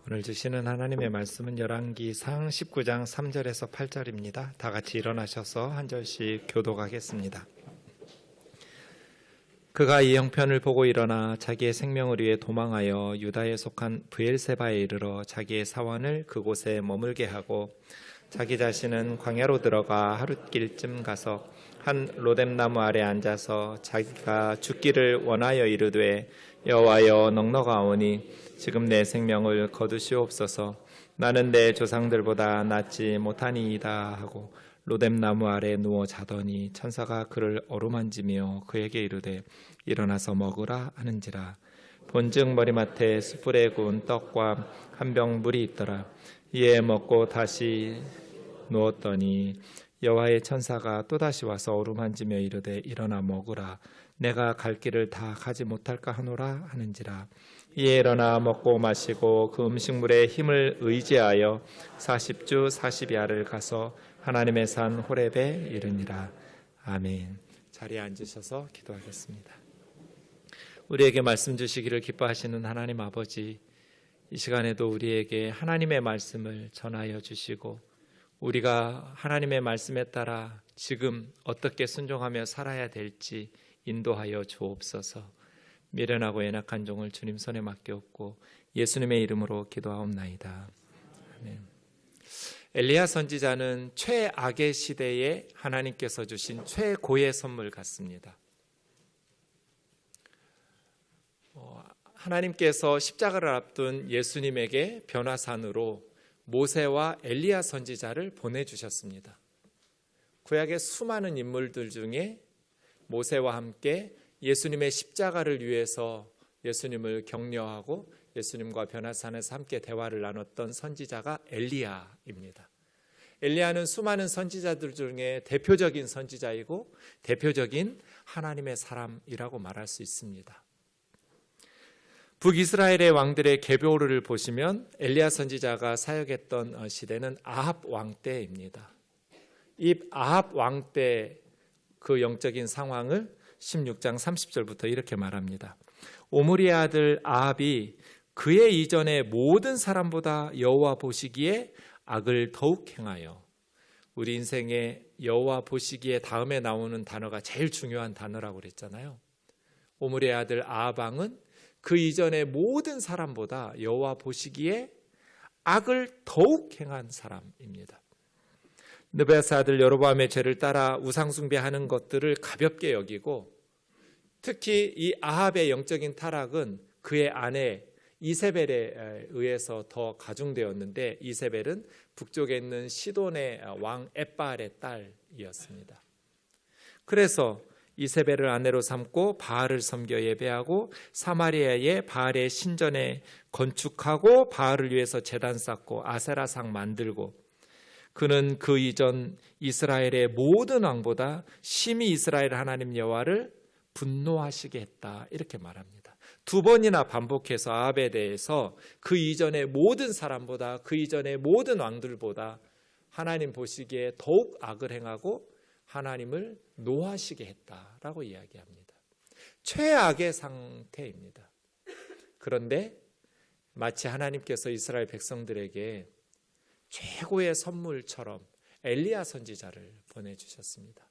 오늘 주시는 하나님의 말씀은 열왕기상 19장 3절에서 8절입니다. 다 같이 일어나셔서 한 절씩 교독하겠습니다. 그가 이 형편을 보고 일어나 자기의 생명을 위해 도망하여 유다에 속한 브엘세바에 이르러 자기의 사원을 그곳에 머물게 하고 자기 자신은 광야로 들어가 하룻길쯤 가서 한 로뎀나무 아래 앉아서 자기가 죽기를 원하여 이르되 여호와여 넉넉하오니 지금 내 생명을 거두시옵소서. 나는 내 조상들보다 낫지 못하니이다 하고 로뎀나무 아래 누워 자더니 천사가 그를 어루만지며 그에게 이르되 일어나서 먹으라 하는지라. 본즉 머리맡에 숯불에 구운 떡과 한 병 물이 있더라. 이에 먹고 다시 누웠더니 여호와의 천사가 또다시 와서 어루만지며 이르되 일어나 먹으라. 내가 갈 길을 다 가지 못할까 하노라 하는지라. 이에 일어나 먹고 마시고 그 음식물에 힘을 의지하여 40주 40야를 가서 하나님의 산 호렙에 이르니라. 아멘. 자리에 앉으셔서 기도하겠습니다. 우리에게 말씀 주시기를 기뻐하시는 하나님 아버지, 이 시간에도 우리에게 하나님의 말씀을 전하여 주시고 우리가 하나님의 말씀에 따라 지금 어떻게 순종하며 살아야 될지 인도하여 주옵소서. 미련하고 연약한 종을 주님 손에 맡겨옵고 예수님의 이름으로 기도하옵나이다. 아멘. 엘리야 선지자는 최악의 시대에 하나님께서 주신 최고의 선물 같습니다. 하나님께서 십자가를 앞둔 예수님에게 변화산으로 모세와 엘리야 선지자를 보내주셨습니다. 구약의 수많은 인물들 중에 모세와 함께 예수님의 십자가를 위해서 예수님을 격려하고 예수님과 변화산에서 함께 대화를 나눴던 선지자가 엘리야입니다. 엘리야는 수많은 선지자들 중에 대표적인 선지자이고 대표적인 하나님의 사람이라고 말할 수 있습니다. 북이스라엘의 왕들의 계보를 보시면 엘리야 선지자가 사역했던 시대는 아합 왕 때입니다. 이 아합 왕 때 그 영적인 상황을 16장 30절부터 이렇게 말합니다. 오므리의 아들 아합이 그의 이전의 모든 사람보다 여호와 보시기에 악을 더욱 행하여, 우리 인생에 여호와 보시기에 다음에 나오는 단어가 제일 중요한 단어라고 그랬잖아요. 오므리의 아들 아합 왕은 그 이전의 모든 사람보다 여호와 보시기에 악을 더욱 행한 사람입니다. 느바스 아들 여로보암의 죄를 따라 우상숭배하는 것들을 가볍게 여기고 특히 이 아합의 영적인 타락은 그의 아내 이세벨에 의해서 더 가중되었는데 이세벨은 북쪽에 있는 시돈의 왕 엣바알의 딸이었습니다. 그래서 이세벨을 아내로 삼고 바알을 섬겨 예배하고 사마리아의 바알의 신전에 건축하고 바알을 위해서 제단 쌓고 아세라상 만들고, 그는 그 이전 이스라엘의 모든 왕보다 심히 이스라엘 하나님 여호와를 분노하시게 했다, 이렇게 말합니다. 두 번이나 반복해서 아합에 대해서 그 이전의 모든 사람보다 그 이전의 모든 왕들보다 하나님 보시기에 더욱 악을 행하고 하나님을 노하시게 했다라고 이야기합니다. 최악의 상태입니다. 그런데 마치 하나님께서 이스라엘 백성들에게 최고의 선물처럼 엘리야 선지자를 보내주셨습니다.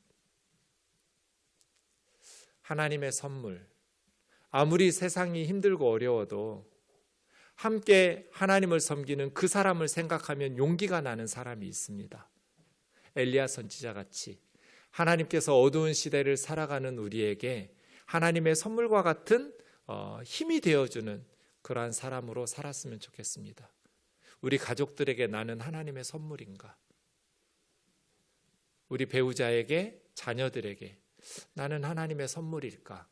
하나님의 선물, 아무리 세상이 힘들고 어려워도 함께 하나님을 섬기는 그 사람을 생각하면 용기가 나는 사람이 있습니다. 엘리야 선지자 같이 하나님께서 어두운 시대를 살아가는 우리에게 하나님의 선물과 같은 힘이 되어주는 그러한 사람으로 살았으면 좋겠습니다. 우리 가족들에게 나는 하나님의 선물인가? 우리 배우자에게, 자녀들에게 나는 하나님의 선물일까?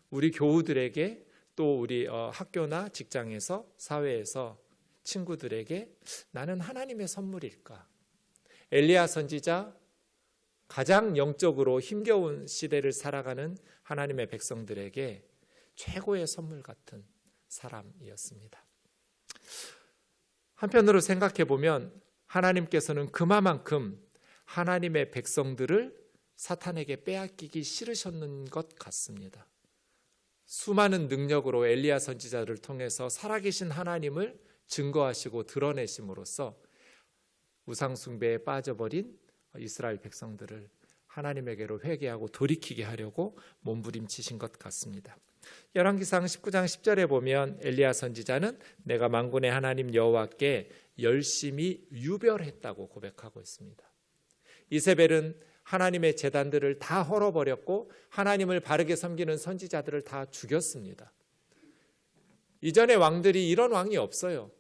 우리 교우들에게, 또 우리 학교나 직장에서, 사회에서 친구들에게 나는 하나님의 선물일까? 엘리야 선지자, 가장 영적으로 힘겨운 시대를 살아가는 하나님의 백성들에게 최고의 선물 같은 사람이었습니다. 한편으로 생각해 보면 하나님께서는 그만큼 하나님의 백성들을 사탄에게 빼앗기기 싫으셨는 것 같습니다. 수많은 능력으로 엘리야 선지자를 통해서 살아계신 하나님을 증거하시고 드러내심으로써 우상 숭배에 빠져버린 이스라엘 백성들을 하나님에게로 회개하고 돌이키게 하려고 몸부림치신 것 같습니다. 열왕기상 19장 10절에 보면 엘리야 선지자는 내가 만군의 하나님 여호와께 열심히 유별했다고 고백하고 있습니다. 이세벨은 하나님의 제단들을 다 헐어버렸고 하나님을 바르게 섬기는 선지자들을 다 죽였습니다. 이전의 왕들이 이런 왕이 없어요.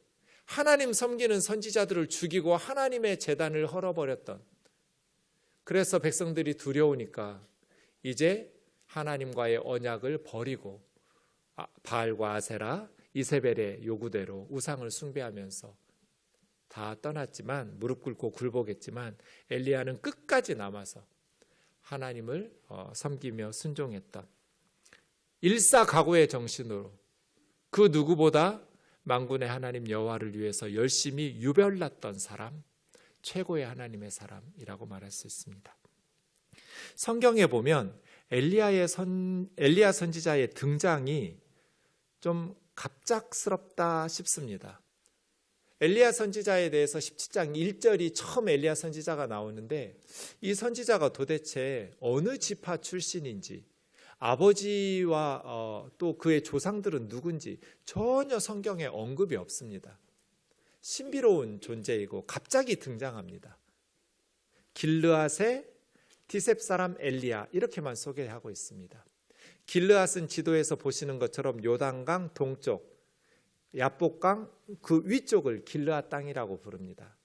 하나님 섬기는 선지자들을 죽이고 하나님의 제단을 헐어버렸던, 그래서 백성들이 두려우니까 이제 하나님과의 언약을 버리고 바알과 아세라, 이세벨의 요구대로 우상을 숭배하면서 다 떠났지만, 무릎 꿇고 굴복했지만 엘리야는 끝까지 남아서 하나님을 섬기며 순종했던, 일사각오의 정신으로 그 누구보다 만군의 하나님 여호와를 위해서 열심히 유별났던 사람, 최고의 하나님의 사람이라고 말할 수 있습니다. 성경에 보면 엘리야 선지자의 등장이 좀 갑작스럽다 싶습니다. 엘리야 선지자에 대해서 17장 1절이 처음 엘리야 선지자가 나오는데, 이 선지자가 도대체 어느 지파 출신인지, 아버지와 또 그의 조상들은 누군지 전혀 성경에 언급이 없습니다. 신비로운 존재이고 갑자기 등장합니다. 길르앗의 디셉 사람 엘리야, 이렇게만 소개하고 있습니다. 길르앗은 지도에서 보시는 것처럼 요단강 동쪽, 야복강 그 위쪽을 길르앗 땅이라고 부릅니다.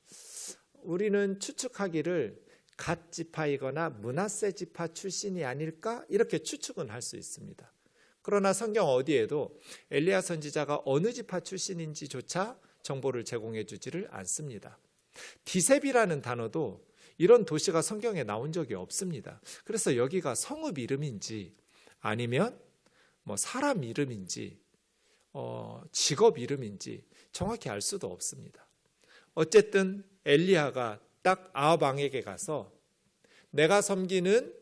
우리는 추측하기를 갓 지파이거나 므낫세 지파 출신이 아닐까, 이렇게 추측은 할 수 있습니다. 그러나 성경 어디에도 엘리야 선지자가 어느 지파 출신인지조차 정보를 제공해 주지를 않습니다. 디셉이라는 단어도 이런 도시가 성경에 나온 적이 없습니다. 그래서 여기가 성읍 이름인지 아니면 사람 이름인지 직업 이름인지 정확히 알 수도 없습니다. 어쨌든 엘리야가 딱 아합 왕에게 가서 내가 섬기는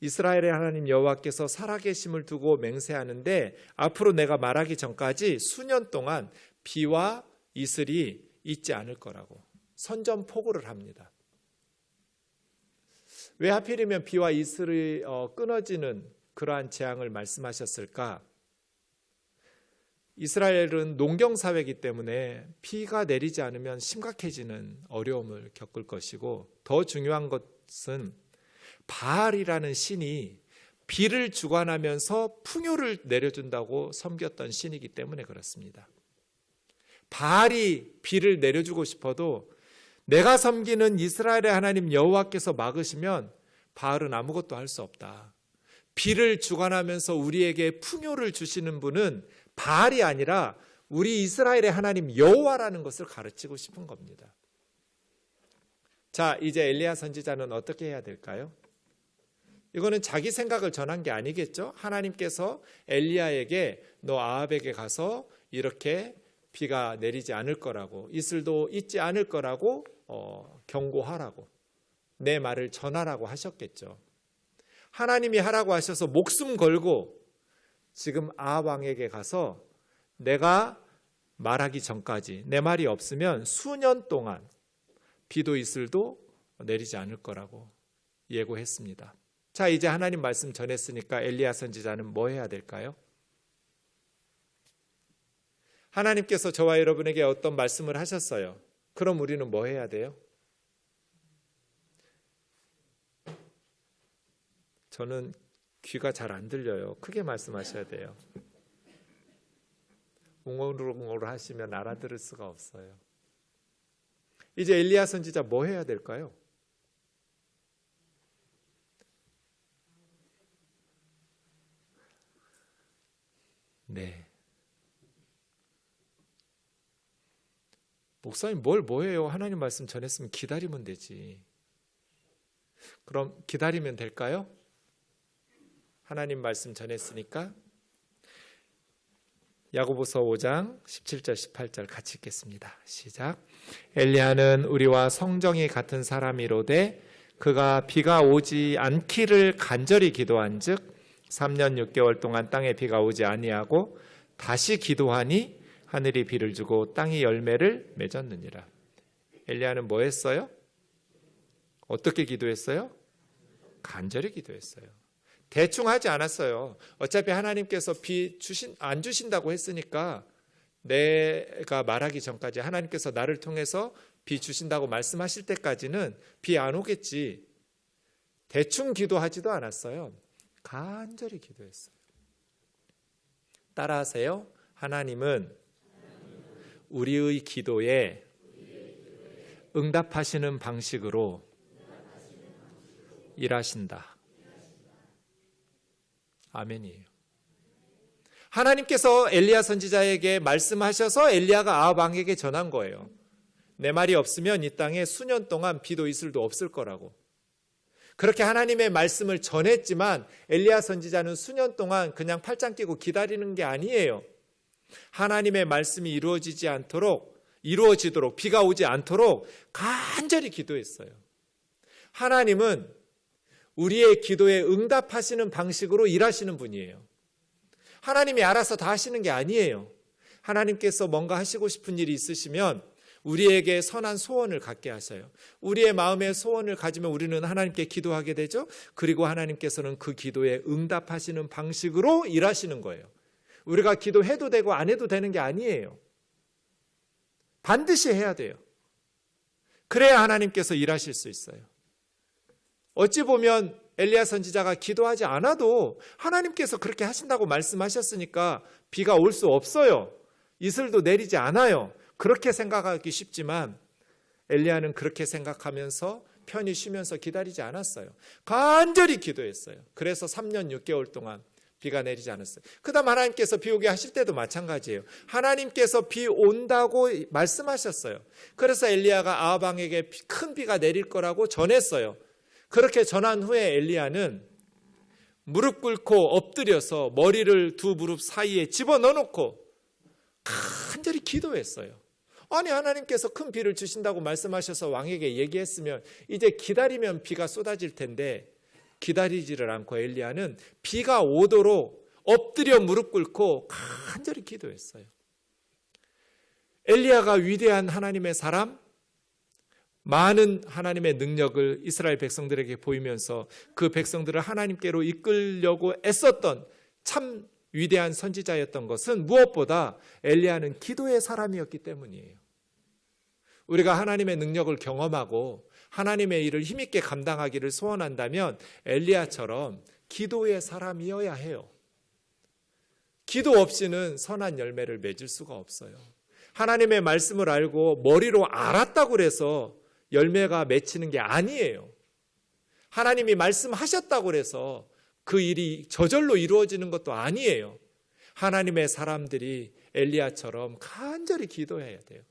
이스라엘의 하나님 여호와께서 살아계심을 두고 맹세하는데 앞으로 내가 말하기 전까지 수년 동안 비와 이슬이 있지 않을 거라고 선전포고를 합니다. 왜 하필이면 비와 이슬이 끊어지는 그러한 재앙을 말씀하셨을까? 이스라엘은 농경사회이기 때문에 비가 내리지 않으면 심각해지는 어려움을 겪을 것이고, 더 중요한 것은 바알이라는 신이 비를 주관하면서 풍요를 내려준다고 섬겼던 신이기 때문에 그렇습니다. 바알이 비를 내려주고 싶어도 내가 섬기는 이스라엘의 하나님 여호와께서 막으시면 바알은 아무것도 할 수 없다. 비를 주관하면서 우리에게 풍요를 주시는 분은 바알이 아니라 우리 이스라엘의 하나님 여호와라는 것을 가르치고 싶은 겁니다. 자, 이제 엘리야 선지자는 어떻게 해야 될까요? 이거는 자기 생각을 전한 게 아니겠죠? 하나님께서 엘리야에게 너 아합에게 가서 이렇게 비가 내리지 않을 거라고, 이슬도 있지 않을 거라고 경고하라고, 내 말을 전하라고 하셨겠죠. 하나님이 하라고 하셔서 목숨 걸고 지금 아합 왕에게 가서 내가 말하기 전까지 내 말이 없으면 수년 동안 비도 이슬도 내리지 않을 거라고 예고했습니다. 자, 이제 하나님 말씀 전했으니까 엘리야 선지자는 뭐 해야 될까요? 하나님께서 저와 여러분에게 어떤 말씀을 하셨어요. 그럼 우리는 뭐 해야 돼요? 저는 귀가 잘 안 들려요. 크게 말씀하셔야 돼요. 웅얼웅얼 하시면 알아들을 수가 없어요. 이제 엘리야 선지자 뭐 해야 될까요? 네. 목사님 뭐 해요? 하나님 말씀 전했으면 기다리면 되지. 그럼 기다리면 될까요? 하나님 말씀 전했으니까 야고보서 5장 17절 18절 같이 읽겠습니다. 시작. 엘리야는 우리와 성정이 같은 사람이로되 그가 비가 오지 않기를 간절히 기도한즉 3년 6개월 동안 땅에 비가 오지 아니하고 다시 기도하니 하늘이 비를 주고 땅이 열매를 맺었느니라. 엘리야는 뭐 했어요? 어떻게 기도했어요? 간절히 기도했어요. 대충 하지 않았어요. 어차피 하나님께서 안 주신다고 했으니까 내가 말하기 전까지 하나님께서 나를 통해서 비 주신다고 말씀하실 때까지는 비 안 오겠지. 대충 기도하지도 않았어요. 간절히 기도했어요. 따라하세요. 하나님은 우리의 기도에 응답하시는 방식으로 일하신다. 아멘이에요. 하나님께서 엘리야 선지자에게 말씀하셔서 엘리야가 아합 왕에게 전한 거예요. 내 말이 없으면 이 땅에 수년 동안 비도 이슬도 없을 거라고. 그렇게 하나님의 말씀을 전했지만 엘리야 선지자는 수년 동안 그냥 팔짱 끼고 기다리는 게 아니에요. 하나님의 말씀이 이루어지도록 비가 오지 않도록 간절히 기도했어요. 하나님은 우리의 기도에 응답하시는 방식으로 일하시는 분이에요. 하나님이 알아서 다 하시는 게 아니에요. 하나님께서 뭔가 하시고 싶은 일이 있으시면 우리에게 선한 소원을 갖게 하셔요. 우리의 마음의 소원을 가지면 우리는 하나님께 기도하게 되죠. 그리고 하나님께서는 그 기도에 응답하시는 방식으로 일하시는 거예요. 우리가 기도해도 되고 안 해도 되는 게 아니에요. 반드시 해야 돼요. 그래야 하나님께서 일하실 수 있어요. 어찌 보면 엘리야 선지자가 기도하지 않아도 하나님께서 그렇게 하신다고 말씀하셨으니까 비가 올 수 없어요. 이슬도 내리지 않아요. 그렇게 생각하기 쉽지만 엘리야는 그렇게 생각하면서 편히 쉬면서 기다리지 않았어요. 간절히 기도했어요. 그래서 3년 6개월 동안 비가 내리지 않았어요. 그 다음 하나님께서 비 오게 하실 때도 마찬가지예요. 하나님께서 비 온다고 말씀하셨어요. 그래서 엘리야가 아합 왕에게 큰 비가 내릴 거라고 전했어요. 그렇게 전한 후에 엘리야는 무릎 꿇고 엎드려서 머리를 두 무릎 사이에 집어넣어놓고 간절히 기도했어요. 아니 하나님께서 큰 비를 주신다고 말씀하셔서 왕에게 얘기했으면 이제 기다리면 비가 쏟아질 텐데 기다리지를 않고 엘리야는 비가 오도록 엎드려 무릎 꿇고 간절히 기도했어요. 엘리야가 위대한 하나님의 사람, 많은 하나님의 능력을 이스라엘 백성들에게 보이면서 그 백성들을 하나님께로 이끌려고 애썼던 참 위대한 선지자였던 것은 무엇보다 엘리야는 기도의 사람이었기 때문이에요. 우리가 하나님의 능력을 경험하고 하나님의 일을 힘있게 감당하기를 소원한다면 엘리야처럼 기도의 사람이어야 해요. 기도 없이는 선한 열매를 맺을 수가 없어요. 하나님의 말씀을 알고 머리로 알았다고 해서 열매가 맺히는 게 아니에요. 하나님이 말씀하셨다고 해서 그 일이 저절로 이루어지는 것도 아니에요. 하나님의 사람들이 엘리야처럼 간절히 기도해야 돼요.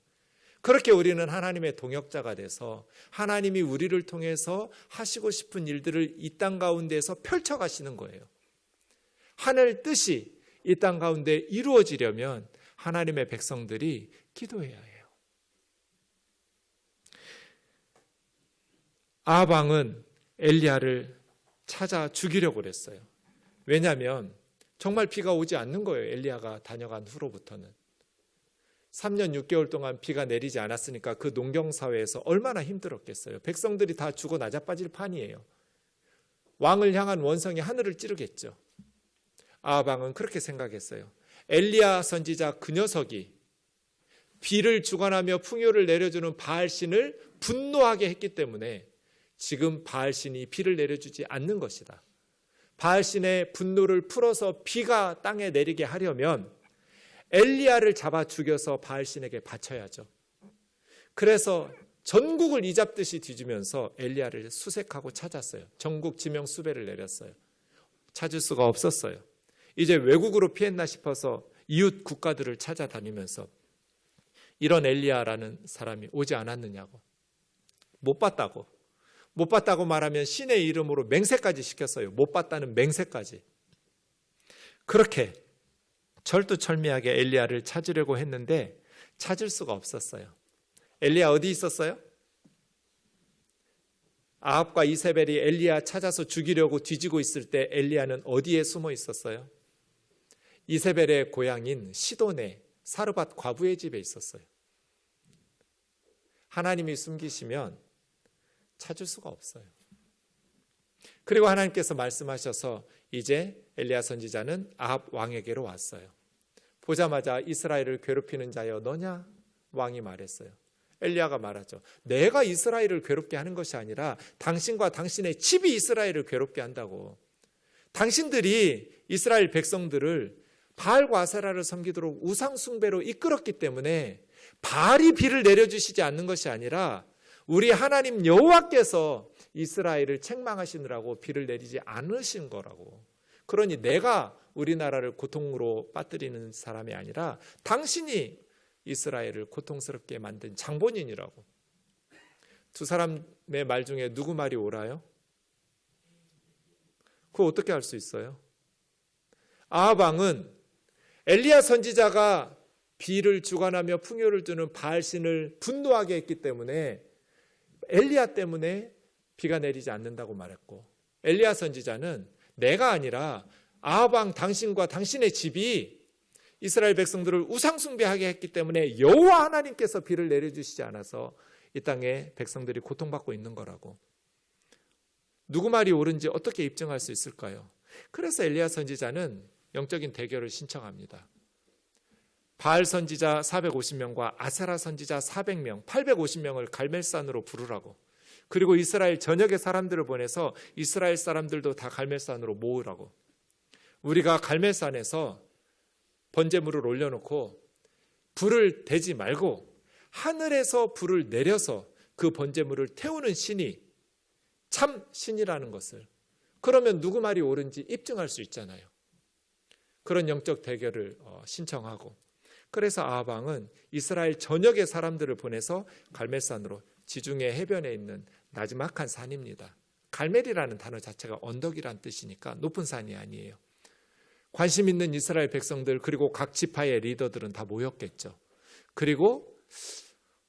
그렇게 우리는 하나님의 동역자가 돼서 하나님이 우리를 통해서 하시고 싶은 일들을 이 땅 가운데에서 펼쳐가시는 거예요. 하늘 뜻이 이 땅 가운데 이루어지려면 하나님의 백성들이 기도해야 해요. 아합 왕은 엘리야를 찾아 죽이려고 그랬어요. 왜냐하면 정말 비가 오지 않는 거예요. 엘리야가 다녀간 후로부터는. 3년 6개월 동안 비가 내리지 않았으니까 그 농경사회에서 얼마나 힘들었겠어요. 백성들이 다 죽어 나자빠질 판이에요. 왕을 향한 원성이 하늘을 찌르겠죠. 아합 왕은 그렇게 생각했어요. 엘리야 선지자 그 녀석이 비를 주관하며 풍요를 내려주는 바알신을 분노하게 했기 때문에 지금 바알신이 비를 내려주지 않는 것이다. 바알신의 분노를 풀어서 비가 땅에 내리게 하려면 엘리야를 잡아 죽여서 바알신에게 바쳐야죠. 그래서 전국을 이잡듯이 뒤지면서 엘리야를 수색하고 찾았어요. 전국 지명 수배를 내렸어요. 찾을 수가 없었어요. 이제 외국으로 피했나 싶어서 이웃 국가들을 찾아다니면서 이런 엘리야라는 사람이 오지 않았느냐고. 못 봤다고 말하면 신의 이름으로 맹세까지 시켰어요. 못 봤다는 맹세까지. 그렇게 철두철미하게 엘리야를 찾으려고 했는데 찾을 수가 없었어요. 엘리야 어디 있었어요? 아합과 이세벨이 엘리야 찾아서 죽이려고 뒤지고 있을 때 엘리야는 어디에 숨어 있었어요? 이세벨의 고향인 시돈에 사르밧 과부의 집에 있었어요. 하나님이 숨기시면 찾을 수가 없어요. 그리고 하나님께서 말씀하셔서 이제 엘리야 선지자는 아합 왕에게로 왔어요. 보자마자 이스라엘을 괴롭히는 자여 너냐? 왕이 말했어요. 엘리야가 말하죠. 내가 이스라엘을 괴롭게 하는 것이 아니라 당신과 당신의 집이 이스라엘을 괴롭게 한다고. 당신들이 이스라엘 백성들을 바알과 아세라를 섬기도록 우상 숭배로 이끌었기 때문에 바알이 비를 내려주시지 않는 것이 아니라 우리 하나님 여호와께서 이스라엘을 책망하시느라고 비를 내리지 않으신 거라고. 그러니 내가 우리나라를 고통으로 빠뜨리는 사람이 아니라 당신이 이스라엘을 고통스럽게 만든 장본인이라고. 두 사람의 말 중에 누구 말이 옳아요? 그거 어떻게 알 수 있어요? 아합 왕은 엘리야 선지자가 비를 주관하며 풍요를 주는 바알신을 분노하게 했기 때문에 엘리야 때문에 비가 내리지 않는다고 말했고, 엘리야 선지자는 내가 아니라 아합 왕 당신과 당신의 집이 이스라엘 백성들을 우상 숭배하게 했기 때문에 여호와 하나님께서 비를 내려주시지 않아서 이 땅에 백성들이 고통받고 있는 거라고. 누구 말이 옳은지 어떻게 입증할 수 있을까요? 그래서 엘리야 선지자는 영적인 대결을 신청합니다. 바알 선지자 450명과 아세라 선지자 400명, 850명을 갈멜산으로 부르라고. 그리고 이스라엘 전역의 사람들을 보내서 이스라엘 사람들도 다 갈멜산으로 모으라고. 우리가 갈멜산에서 번제물을 올려놓고 불을 대지 말고 하늘에서 불을 내려서 그 번제물을 태우는 신이 참 신이라는 것을, 그러면 누구 말이 옳은지 입증할 수 있잖아요. 그런 영적 대결을 신청하고, 그래서 아합 왕은 이스라엘 전역의 사람들을 보내서 갈멜산으로, 지중해 해변에 있는 나지막한 산입니다. 갈멜이라는 단어 자체가 언덕이란 뜻이니까 높은 산이 아니에요. 관심 있는 이스라엘 백성들 그리고 각 지파의 리더들은 다 모였겠죠. 그리고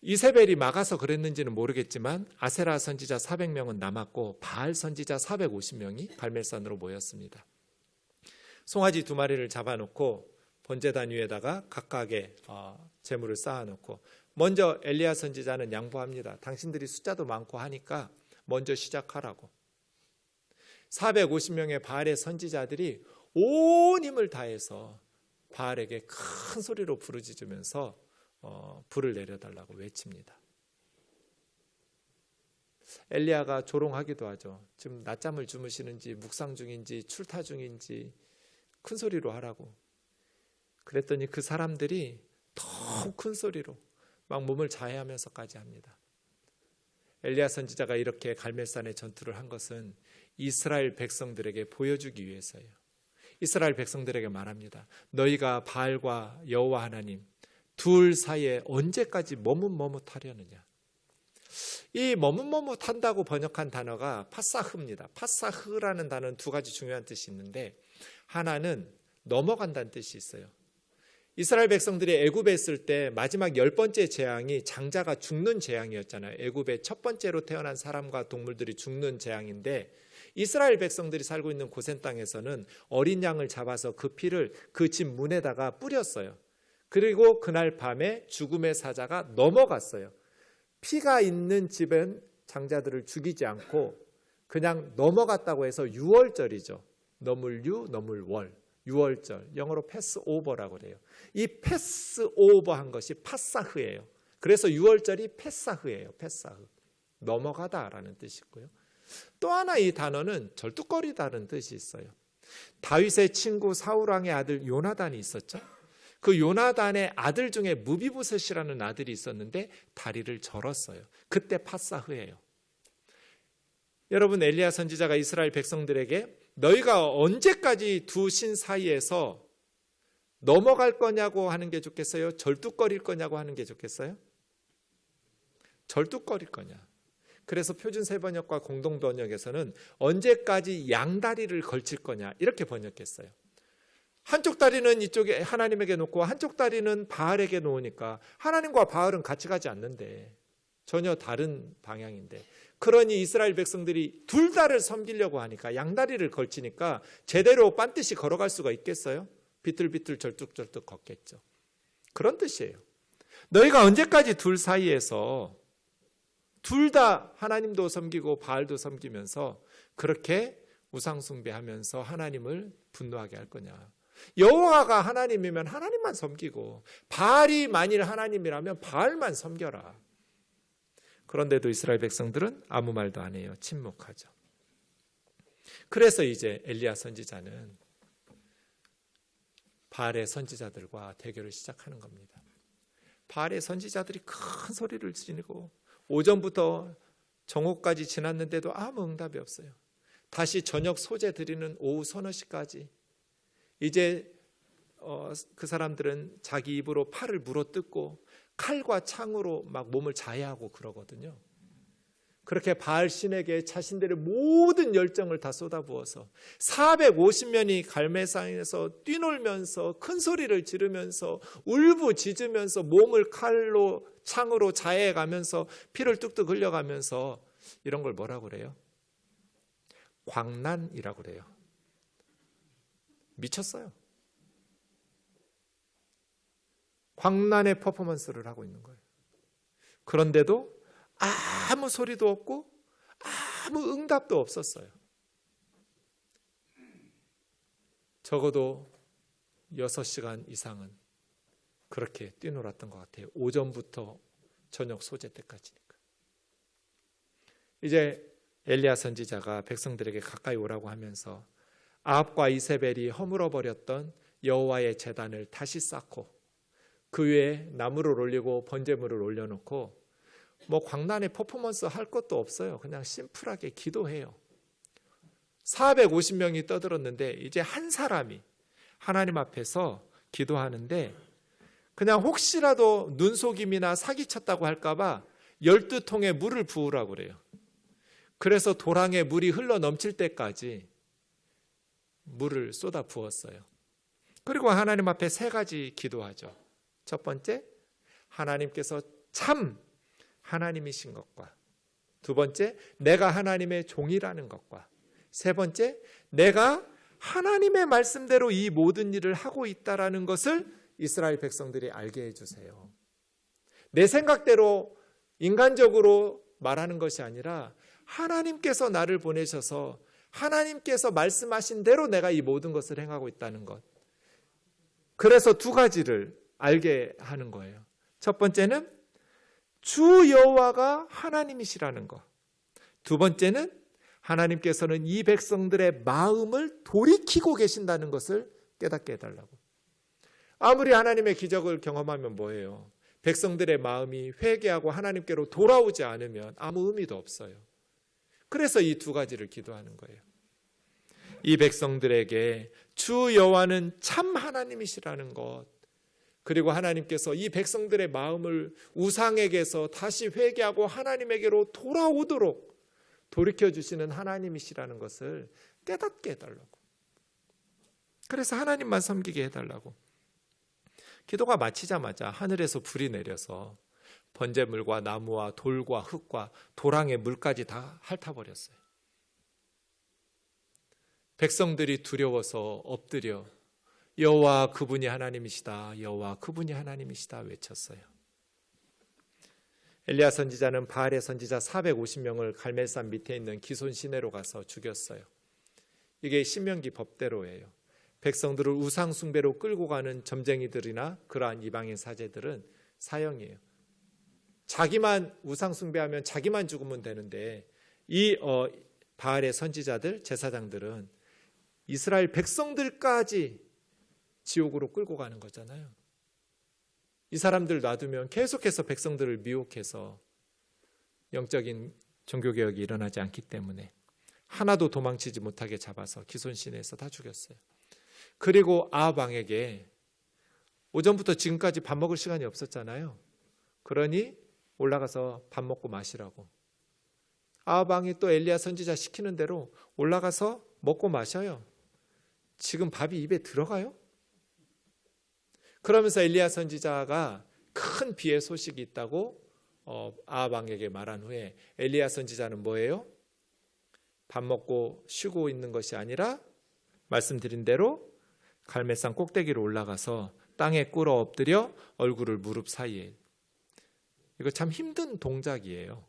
이세벨이 막아서 그랬는지는 모르겠지만 아세라 선지자 400명은 남았고 바알 선지자 450명이 갈멜산으로 모였습니다. 송아지 2마리를 잡아놓고 번제단 위에다가 각각의 제물을 쌓아놓고 먼저 엘리야 선지자는 양보합니다. 당신들이 숫자도 많고 하니까 먼저 시작하라고. 450명의 바알의 선지자들이 온 힘을 다해서 바알에게 큰 소리로 부르짖으면서 불을 내려달라고 외칩니다. 엘리야가 조롱하기도 하죠. 지금 낮잠을 주무시는지 묵상 중인지 출타 중인지 큰 소리로 하라고. 그랬더니 그 사람들이 더 큰 소리로 막 몸을 자해하면서까지 합니다. 엘리야 선지자가 이렇게 갈멜산의 전투를 한 것은 이스라엘 백성들에게 보여주기 위해서예요. 이스라엘 백성들에게 말합니다. 너희가 바알과 여호와 하나님 둘 사이에 언제까지 머뭇머뭇하려느냐. 이 머뭇머뭇한다고 번역한 단어가 파사흐입니다. 파사흐라는 단어는 2가지 중요한 뜻이 있는데, 하나는 넘어간다는 뜻이 있어요. 이스라엘 백성들이 애굽에 있을 때 마지막 10번째 재앙이 장자가 죽는 재앙이었잖아요. 애굽의 첫 번째로 태어난 사람과 동물들이 죽는 재앙인데, 이스라엘 백성들이 살고 있는 고센 땅에서는 어린 양을 잡아서 그 피를 그 집 문에다가 뿌렸어요. 그리고 그날 밤에 죽음의 사자가 넘어갔어요. 피가 있는 집은 장자들을 죽이지 않고 그냥 넘어갔다고 해서 유월절이죠. 너물유, 너물월. 유월절, 영어로 패스오버라고 그래요. 이 패스오버한 것이 파사흐예요. 그래서 유월절이 패사흐예요. 패사흐. 넘어가다라는 뜻이고요. 또 하나 이 단어는 절뚝거리다는 뜻이 있어요. 다윗의 친구 사울왕의 아들 요나단이 있었죠. 그 요나단의 아들 중에 무비보셋이라는 아들이 있었는데 다리를 절었어요. 그때 파사흐예요. 여러분, 엘리야 선지자가 이스라엘 백성들에게 너희가 언제까지 두 신 사이에서 넘어갈 거냐고 하는 게 좋겠어요? 절뚝거릴 거냐고 하는 게 좋겠어요? 절뚝거릴 거냐. 그래서 표준 세번역과 공동 번역에서는 언제까지 양다리를 걸칠 거냐 이렇게 번역했어요. 한쪽 다리는 이쪽에 하나님에게 놓고 한쪽 다리는 바알에게 놓으니까 하나님과 바알은 같이 가지 않는데, 전혀 다른 방향인데, 그러니 이스라엘 백성들이 둘 다를 섬기려고 하니까 양다리를 걸치니까 제대로 빤듯이 걸어갈 수가 있겠어요? 비틀비틀 절뚝절뚝 걷겠죠. 그런 뜻이에요. 너희가 언제까지 둘 사이에서 둘 다 하나님도 섬기고 바알도 섬기면서 그렇게 우상 숭배하면서 하나님을 분노하게 할 거냐. 여호와가 하나님이면 하나님만 섬기고 바알이 만일 하나님이라면 바알만 섬겨라. 그런데도 이스라엘 백성들은 아무 말도 안 해요. 침묵하죠. 그래서 이제 엘리야 선지자는 바알의 선지자들과 대결을 시작하는 겁니다. 바알의 선지자들이 큰 소리를 지르고 오전부터 정오까지 지났는데도 아무 응답이 없어요. 다시 저녁 소제 드리는 오후 서너 시까지 이제 그 사람들은 자기 입으로 팔을 물어뜯고 칼과 창으로 막 몸을 자해하고 그러거든요. 그렇게 바알 신에게 자신들의 모든 열정을 다 쏟아부어서 450명이 갈매산에서 뛰놀면서 큰 소리를 지르면서 울부짖으면서 몸을 칼로 창으로 자해가면서 피를 뚝뚝 흘려가면서 이런 걸 뭐라고 그래요? 광란이라고 그래요. 미쳤어요. 광란의 퍼포먼스를 하고 있는 거예요. 그런데도 아무 소리도 없고 아무 응답도 없었어요. 적어도 6시간 이상은 그렇게 뛰놀았던 것 같아요. 오전부터 저녁 소제 때까지니까. 이제 엘리야 선지자가 백성들에게 가까이 오라고 하면서 아합과 이세벨이 허물어 버렸던 여호와의 제단을 다시 쌓고 그 위에 나무를 올리고 번제물을 올려놓고 뭐 광란의 퍼포먼스 할 것도 없어요. 그냥 심플하게 기도해요. 450명이 떠들었는데 이제 한 사람이 하나님 앞에서 기도하는데 그냥 혹시라도 눈속임이나 사기쳤다고 할까 봐 12통에 물을 부으라고 그래요. 그래서 도랑에 물이 흘러 넘칠 때까지 물을 쏟아 부었어요. 그리고 하나님 앞에 3가지 기도하죠. 첫 번째, 하나님께서 참 하나님이신 것과, 두 번째, 내가 하나님의 종이라는 것과, 세 번째, 내가 하나님의 말씀대로 이 모든 일을 하고 있다라는 것을 이스라엘 백성들이 알게 해주세요. 내 생각대로 인간적으로 말하는 것이 아니라 하나님께서 나를 보내셔서 하나님께서 말씀하신 대로 내가 이 모든 것을 행하고 있다는 것. 그래서 2가지를 알게 하는 거예요. 첫 번째는 주 여호와가 하나님이시라는 것. 두 번째는 하나님께서는 이 백성들의 마음을 돌이키고 계신다는 것을 깨닫게 해달라고. 아무리 하나님의 기적을 경험하면 뭐예요? 백성들의 마음이 회개하고 하나님께로 돌아오지 않으면 아무 의미도 없어요. 그래서 이 2가지를 기도하는 거예요. 이 백성들에게 주 여호와는 참 하나님이시라는 것, 그리고 하나님께서 이 백성들의 마음을 우상에게서 다시 회개하고 하나님에게로 돌아오도록 돌이켜주시는 하나님이시라는 것을 깨닫게 해달라고. 그래서 하나님만 섬기게 해달라고. 기도가 마치자마자 하늘에서 불이 내려서 번제물과 나무와 돌과 흙과 도랑의 물까지 다 핥아버렸어요. 백성들이 두려워서 엎드려 여호와 그분이 하나님이시다, 여호와 그분이 하나님이시다 외쳤어요. 엘리야 선지자는 바알의 선지자 450명을 갈멜산 밑에 있는 기손 시내로 가서 죽였어요. 이게 신명기 법대로예요. 백성들을 우상 숭배로 끌고 가는 점쟁이들이나 그러한 이방인 사제들은 사형이에요. 자기만 우상 숭배하면 자기만 죽으면 되는데 이 바알의 선지자들, 제사장들은 이스라엘 백성들까지 지옥으로 끌고 가는 거잖아요. 이 사람들 놔두면 계속해서 백성들을 미혹해서 영적인 종교개혁이 일어나지 않기 때문에 하나도 도망치지 못하게 잡아서 기손시내에서 다 죽였어요. 그리고 아합 왕에게 오전부터 지금까지 밥 먹을 시간이 없었잖아요. 그러니 올라가서 밥 먹고 마시라고. 아합 왕이 또 엘리야 선지자 시키는 대로 올라가서 먹고 마셔요. 지금 밥이 입에 들어가요? 그러면서 엘리야 선지자가 큰 비의 소식이 있다고 아합 왕에게 말한 후에 엘리야 선지자는 뭐예요? 밥 먹고 쉬고 있는 것이 아니라 말씀드린 대로 갈멜산 꼭대기로 올라가서 땅에 꿇어 엎드려 얼굴을 무릎 사이에. 이거 참 힘든 동작이에요.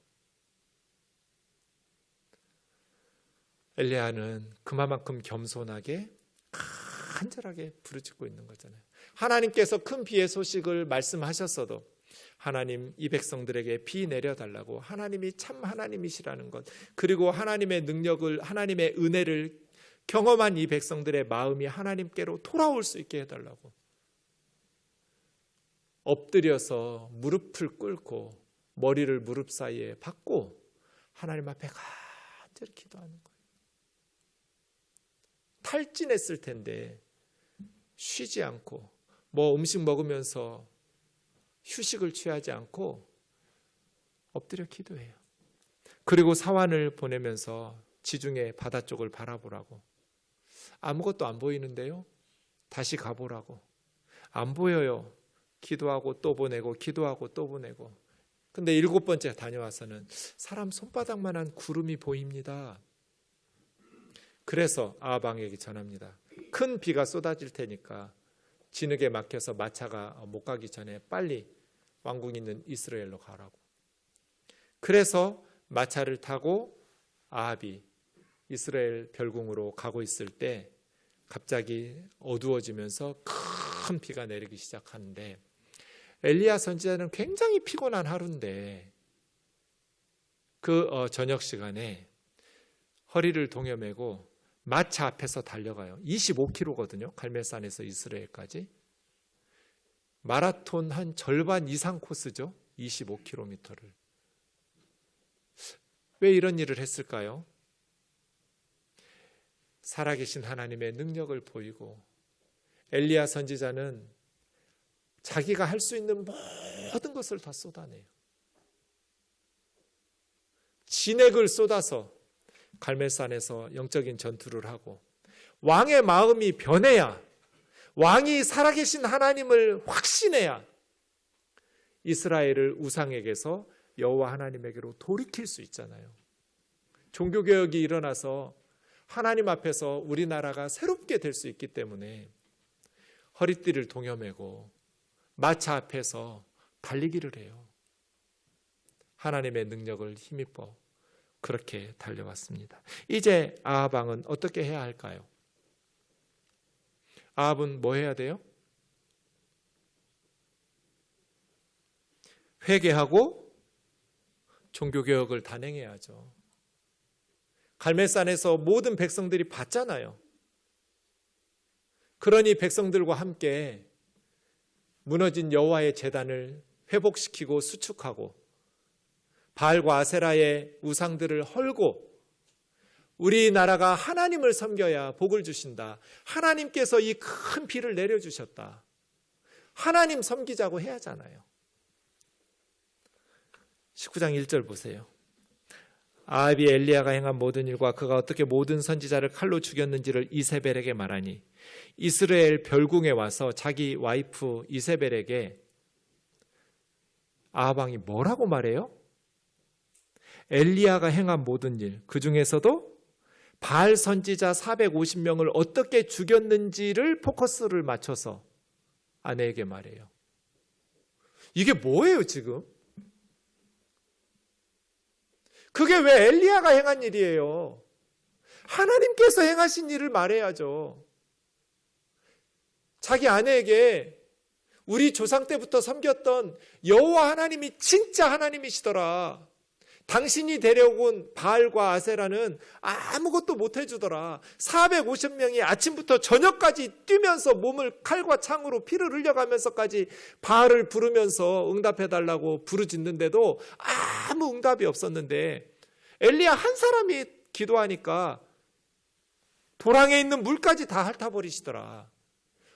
엘리야는 그만큼 겸손하게 간절하게 부르짖고 있는 거잖아요. 하나님께서 큰 비의 소식을 말씀하셨어도 하나님 이 백성들에게 비 내려달라고, 하나님이 참 하나님이시라는 것, 그리고 하나님의 능력을, 하나님의 은혜를 경험한 이 백성들의 마음이 하나님께로 돌아올 수 있게 해달라고 엎드려서 무릎을 꿇고 머리를 무릎 사이에 박고 하나님 앞에 간절히 기도하는 거예요. 탈진했을 텐데 쉬지 않고 음식 먹으면서 휴식을 취하지 않고 엎드려 기도해요. 그리고 사환을 보내면서 지중해 바다 쪽을 바라보라고. 아무것도 안 보이는데요, 다시 가보라고. 안 보여요. 기도하고 또 보내고, 기도하고 또 보내고. 근데 7번째 다녀와서는 사람 손바닥만한 구름이 보입니다. 그래서 아합 왕에게 전합니다. 큰 비가 쏟아질 테니까 진흙에 막혀서 마차가 못 가기 전에 빨리 왕궁 있는 이스라엘로 가라고. 그래서 마차를 타고 아합이 이스라엘 별궁으로 가고 있을 때 갑자기 어두워지면서 큰 비가 내리기 시작하는데, 엘리야 선지자는 굉장히 피곤한 하루인데 그 저녁 시간에 허리를 동여매고 마차 앞에서 달려가요. 25km거든요. 갈멜산에서 이스라엘까지. 마라톤 한 절반 이상 코스죠. 25km를. 왜 이런 일을 했을까요? 살아계신 하나님의 능력을 보이고, 엘리야 선지자는 자기가 할 수 있는 모든 것을 다 쏟아내요. 진액을 쏟아서 갈멜산에서 영적인 전투를 하고, 왕의 마음이 변해야, 왕이 살아계신 하나님을 확신해야 이스라엘을 우상에게서 여호와 하나님에게로 돌이킬 수 있잖아요. 종교개혁이 일어나서 하나님 앞에서 우리나라가 새롭게 될 수 있기 때문에 허리띠를 동여매고 마차 앞에서 달리기를 해요. 하나님의 능력을 힘입어 그렇게 달려왔습니다. 이제 아합 왕은 어떻게 해야 할까요? 아합은 뭐 해야 돼요? 회개하고 종교개혁을 단행해야죠. 갈멜산에서 모든 백성들이 봤잖아요. 그러니 백성들과 함께 무너진 여호와의 제단을 회복시키고 수축하고 바알과 아세라의 우상들을 헐고, 우리나라가 하나님을 섬겨야 복을 주신다. 하나님께서 이 큰 비를 내려주셨다. 하나님 섬기자고 해야 하잖아요. 19장 1절 보세요. 아합이 엘리야가 행한 모든 일과 그가 어떻게 모든 선지자를 칼로 죽였는지를 이세벨에게 말하니, 이스라엘 별궁에 와서 자기 와이프 이세벨에게 아합 왕이 뭐라고 말해요? 엘리야가 행한 모든 일, 그 중에서도 바알 선지자 450명을 어떻게 죽였는지를 포커스를 맞춰서 아내에게 말해요. 이게 뭐예요 지금? 그게 왜 엘리야가 행한 일이에요? 하나님께서 행하신 일을 말해야죠. 자기 아내에게 우리 조상 때부터 섬겼던 여호와 하나님이 진짜 하나님이시더라. 당신이 데려온 바알과 아세라는 아무것도 못 해주더라. 450명이 아침부터 저녁까지 뛰면서 몸을 칼과 창으로 피를 흘려가면서까지 바알을 부르면서 응답해달라고 부르짖는데도 아무 응답이 없었는데, 엘리야 한 사람이 기도하니까 도랑에 있는 물까지 다 핥아버리시더라.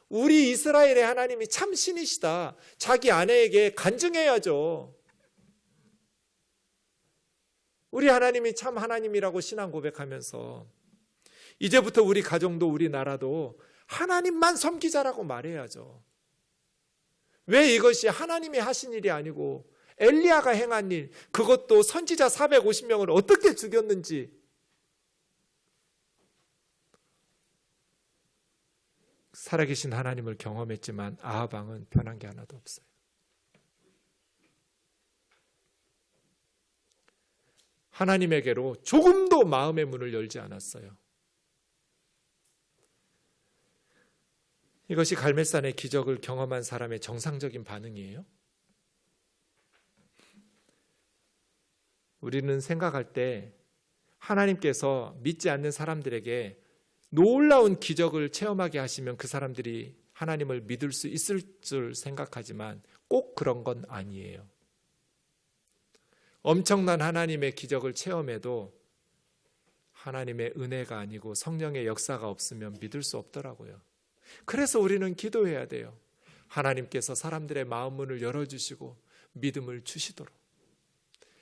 우리 이스라엘의 하나님이 참 신이시다. 자기 아내에게 간증해야죠. 우리 하나님이 참 하나님이라고 신앙 고백하면서 이제부터 우리 가정도 우리 나라도 하나님만 섬기자라고 말해야죠. 왜 이것이 하나님이 하신 일이 아니고 엘리야가 행한 일, 그것도 선지자 450명을 어떻게 죽였는지 살아계신 하나님을 경험했지만 아합 왕은 변한 게 하나도 없어요. 하나님에게로 조금도 마음의 문을 열지 않았어요. 이것이 갈멜산의 기적을 경험한 사람의 정상적인 반응이에요. 우리는 생각할 때 하나님께서 믿지 않는 사람들에게 놀라운 기적을 체험하게 하시면 그 사람들이 하나님을 믿을 수 있을 줄 생각하지만 꼭 그런 건 아니에요. 엄청난 하나님의 기적을 체험해도 하나님의 은혜가 아니고 성령의 역사가 없으면 믿을 수 없더라고요. 그래서 우리는 기도해야 돼요. 하나님께서 사람들의 마음 문을 열어주시고 믿음을 주시도록.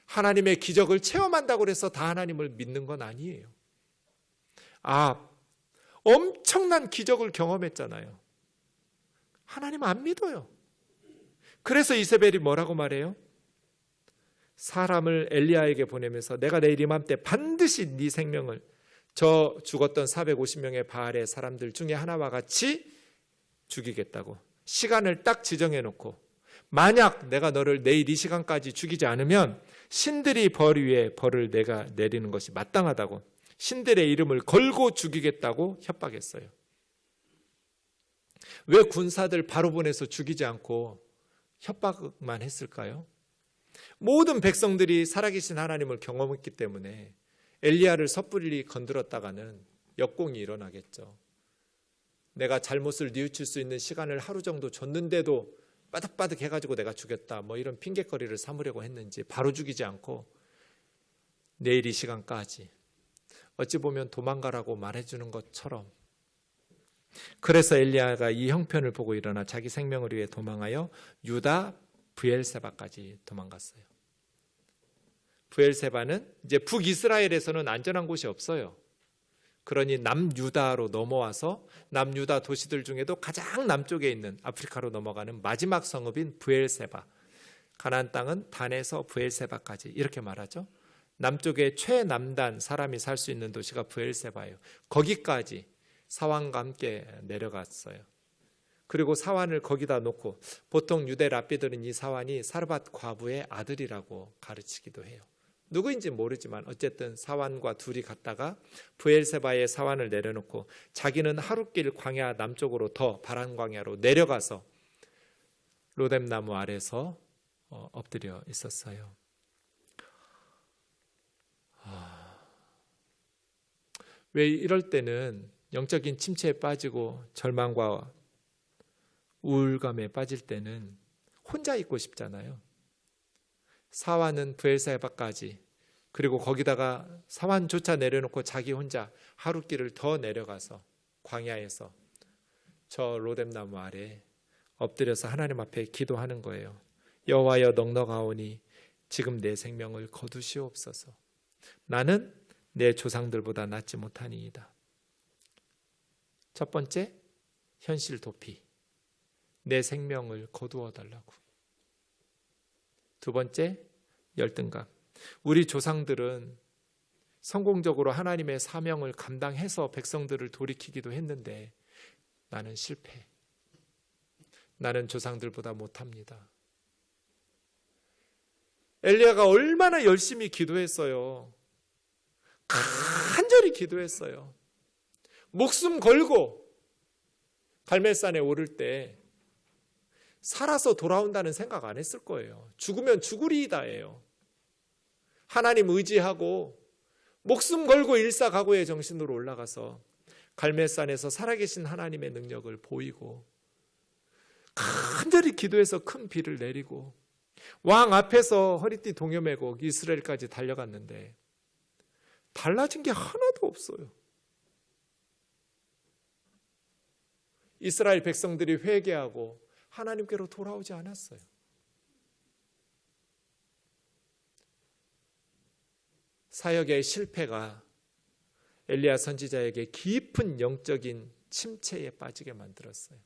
하나님의 기적을 체험한다고 해서 다 하나님을 믿는 건 아니에요. 엄청난 기적을 경험했잖아요. 하나님 안 믿어요. 그래서 이세벨이 뭐라고 말해요? 사람을 엘리야에게 보내면서 내가 내일 이맘때 반드시 네 생명을 저 죽었던 450명의 바알의 사람들 중에 하나와 같이 죽이겠다고 시간을 딱 지정해 놓고, 만약 내가 너를 내일 이 시간까지 죽이지 않으면 신들이 벌 위에 벌을 내가 내리는 것이 마땅하다고 신들의 이름을 걸고 죽이겠다고 협박했어요. 왜 군사들 바로 보내서 죽이지 않고 협박만 했을까요? 모든 백성들이 살아계신 하나님을 경험했기 때문에 엘리야를 섣불리 건드렸다가는 역공이 일어나겠죠. 내가 잘못을 뉘우칠 수 있는 시간을 하루 정도 줬는데도 빠득빠득 해가지고 내가 죽였다, 이런 핑계거리를 삼으려고 했는지 바로 죽이지 않고 내일 이 시간까지, 어찌 보면 도망가라고 말해주는 것처럼. 그래서 엘리야가 이 형편을 보고 일어나 자기 생명을 위해 도망하여 유다 브엘세바까지 도망갔어요. 브엘세바는 이제 북이스라엘에서는 안전한 곳이 없어요. 그러니 남유다로 넘어와서 남유다 도시들 중에도 가장 남쪽에 있는 아프리카로 넘어가는 마지막 성읍인 브엘세바, 가나안 땅은 단에서 브엘세바까지 이렇게 말하죠. 남쪽의 최남단 사람이 살 수 있는 도시가 브엘세바예요. 거기까지 사환과 함께 내려갔어요. 그리고 사환을 거기다 놓고, 보통 유대 랍비들은 이 사환이 사르밧 과부의 아들이라고 가르치기도 해요. 누구인지 모르지만 어쨌든 사환과 둘이 갔다가 브엘세바의 사환을 내려놓고 자기는 하룻길 광야 남쪽으로 더 바란 광야로 내려가서 로뎀나무 아래서 엎드려 있었어요. 왜 이럴 때는 영적인 침체에 빠지고 절망과 우울감에 빠질 때는 혼자 있고 싶잖아요. 사환은 브엘세바까지, 그리고 거기다가 사환조차 내려놓고 자기 혼자 하룻길을 더 내려가서 광야에서 저 로뎀나무 아래 엎드려서 하나님 앞에 기도하는 거예요. 여호와여, 넉넉하오니 지금 내 생명을 거두시옵소서. 나는 내 조상들보다 낫지 못하니이다. 첫 번째, 현실 도피, 내 생명을 거두어 달라고. 두 번째, 열등감. 우리 조상들은 성공적으로 하나님의 사명을 감당해서 백성들을 돌이키기도 했는데 나는 실패. 나는 조상들보다 못합니다. 엘리야가 얼마나 열심히 기도했어요. 간절히 기도했어요. 목숨 걸고 갈멜산에 오를 때 살아서 돌아온다는 생각 안 했을 거예요. 죽으면 죽으리이다예요. 하나님 의지하고 목숨 걸고 일사각오의 정신으로 올라가서 갈멜산에서 살아계신 하나님의 능력을 보이고 간절히 기도해서 큰 비를 내리고 왕 앞에서 허리띠 동여매고 이스라엘까지 달려갔는데 달라진 게 하나도 없어요. 이스라엘 백성들이 회개하고 하나님께로 돌아오지 않았어요. 사역의 실패가 엘리야 선지자에게 깊은 영적인 침체에 빠지게 만들었어요.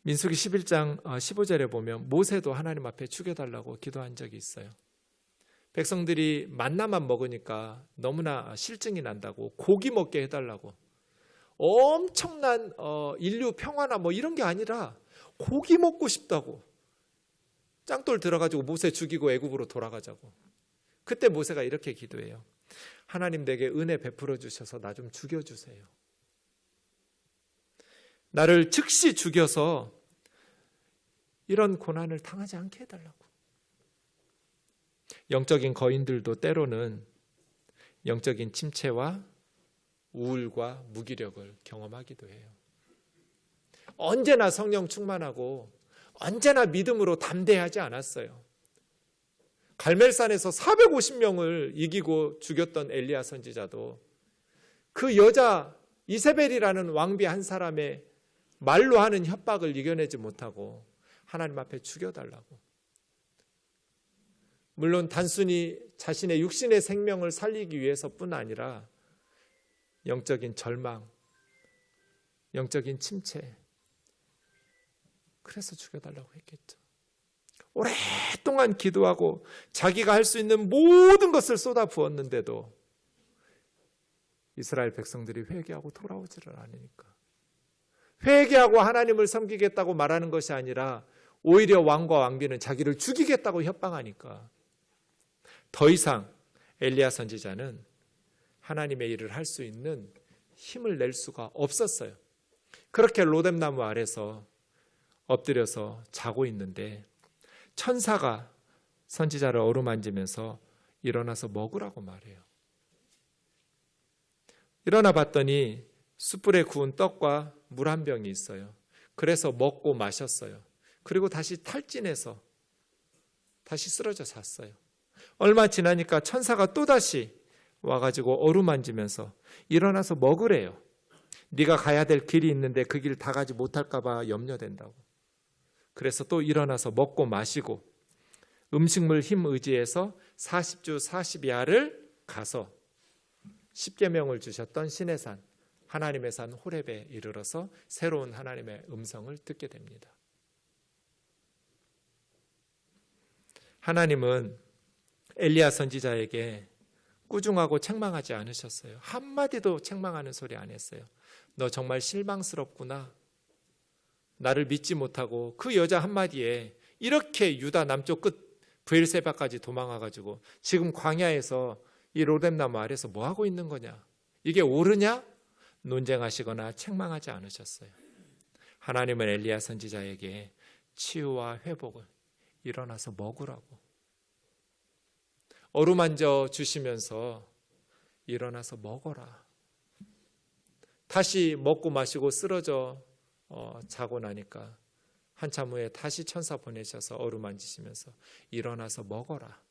민수기 11장 15절에 보면 모세도 하나님 앞에 죽여달라고 기도한 적이 있어요. 백성들이 만나만 먹으니까 너무나 실증이 난다고 고기 먹게 해달라고. 엄청난 인류 평화나 뭐 이런 게 아니라 고기 먹고 싶다고. 짱돌 들어가지고 모세 죽이고 애굽으로 돌아가자고. 그때 모세가 이렇게 기도해요. 하나님 내게 은혜 베풀어 주셔서 나 좀 죽여주세요. 나를 즉시 죽여서 이런 고난을 당하지 않게 해달라고. 영적인 거인들도 때로는 영적인 침체와 우울과 무기력을 경험하기도 해요. 언제나 성령 충만하고 언제나 믿음으로 담대하지 않았어요. 갈멜산에서 450명을 이기고 죽였던 엘리야 선지자도 그 여자 이세벨이라는 왕비 한 사람의 말로 하는 협박을 이겨내지 못하고 하나님 앞에 죽여달라고. 물론 단순히 자신의 육신의 생명을 살리기 위해서뿐 아니라 영적인 절망, 영적인 침체, 그래서 죽여달라고 했겠죠. 오랫동안 기도하고 자기가 할 수 있는 모든 것을 쏟아 부었는데도 이스라엘 백성들이 회개하고 돌아오지를 않으니까. 회개하고 하나님을 섬기겠다고 말하는 것이 아니라 오히려 왕과 왕비는 자기를 죽이겠다고 협박하니까 더 이상 엘리야 선지자는 하나님의 일을 할 수 있는 힘을 낼 수가 없었어요. 그렇게 로뎀나무 아래서 엎드려서 자고 있는데 천사가 선지자를 어루만지면서 일어나서 먹으라고 말해요. 일어나 봤더니 숯불에 구운 떡과 물 한 병이 있어요. 그래서 먹고 마셨어요. 그리고 다시 탈진해서 다시 쓰러져 잤어요. 얼마 지나니까 천사가 또다시 와가지고 어루만지면서 일어나서 먹으래요. 네가 가야 될 길이 있는데 그 길 다 가지 못할까 봐 염려된다고. 그래서 또 일어나서 먹고 마시고 음식물 힘 의지해서 40주 40야를 가서 십계명을 주셨던 시내산 하나님의 산 호렙에 이르러서 새로운 하나님의 음성을 듣게 됩니다. 하나님은 엘리야 선지자에게 꾸중하고 책망하지 않으셨어요. 한마디도 책망하는 소리 안 했어요. 너 정말 실망스럽구나. 나를 믿지 못하고 그 여자 한마디에 이렇게 유다 남쪽 끝 브엘세바까지 도망와가지고 지금 광야에서 이 로뎀나무 아래서 뭐 하고 있는 거냐? 이게 옳으냐? 논쟁하시거나 책망하지 않으셨어요. 하나님은 엘리야 선지자에게 치유와 회복을 일어나서 먹으라고 어루만져 주시면서 일어나서 먹어라. 다시 먹고 마시고 쓰러져 자고 나니까 한참 후에 다시 천사 보내셔서 어루만지시면서 일어나서 먹어라.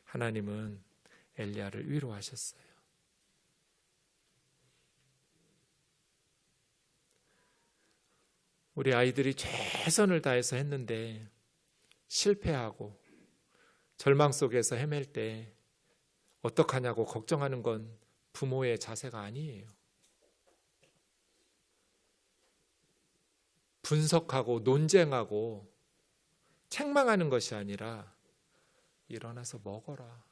하나님은 엘리야를 위로하셨어요. 우리 아이들이 최선을 다해서 했는데 실패하고 절망 속에서 헤맬 때 어떡하냐고 걱정하는 건 부모의 자세가 아니에요. 분석하고 논쟁하고 책망하는 것이 아니라 일어나서 먹어라.